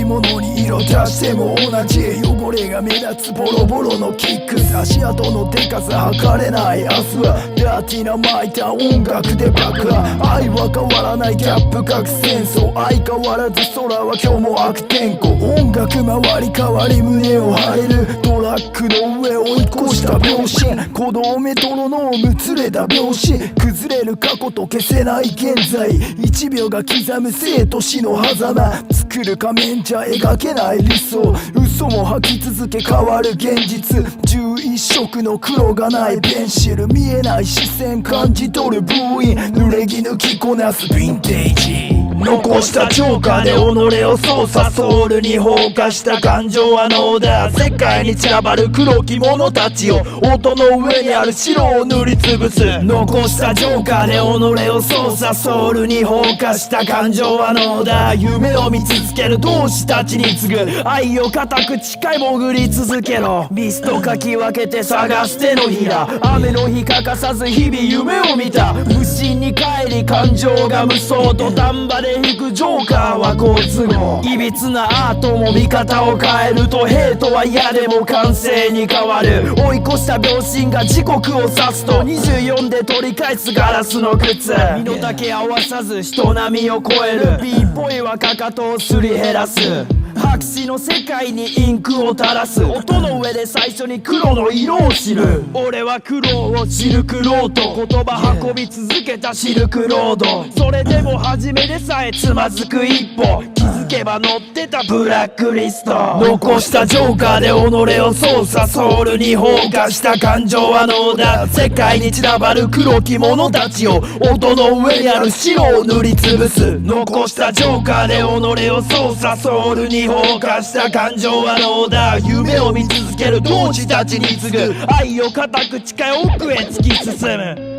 物に色足しても同じ汚れが目立つボロボロのキックス、足跡のでかさ測れない明日はダーティーな巻いた音楽で爆破、愛は変わらないギャップ核戦争、相変わらず空は今日も悪天候、音楽回り変わり胸を張れるトラックの上追い越した秒針、鼓動メトロノームずれた拍子、崩れる過去と消せない現在、1秒が刻む生と死の狭間、作る仮面じゃ描けない理想、嘘も吐き続け変わる現実、11色の黒がないペンシル、見えない視線感じ取るブーイン、濡れ着抜きこなすヴィンテージ、残したジョーカーで己を操作、ソウルに放火した感情はノーだ、世界に散らばる黒き者たちを音の上にある白を塗りつぶす、残したジョーカーで己を操作、ソウルに放火した感情はノーだ、夢を見続ける同志たちに次ぐ愛を固く誓い潜り続けろ、ミストかき分けて探す手のひら、雨の日欠かさず日々夢を見た、無心に帰り感情が無双、土壇場で引くジョーカーは好都合、いびつなアートも見方を変えるとヘイトは嫌でも完成に変わる、追い越した秒針が時刻を指すと24で取り返すガラスの靴、身の丈合わさず人並みを超える B っぽいはかかとをすり減らす、白紙の世界にインクを垂らす、音の上で最初に黒の色を知る、俺は苦労をシルクロード、言葉運び続けたシルクロード、それでも初めでさえつまずく一歩、気づけば乗ってたブラックリスト、残したジョーカーで己を操作、ソウルに放火した感情はノーだ、世界に散らばる黒き者たちを音の上にある白を塗りつぶす、残したジョーカーで己を操作、ソウルに放火した感情はノーだ、夢を見続ける同志たちに次ぐ愛を固く誓い奥へ突き進む。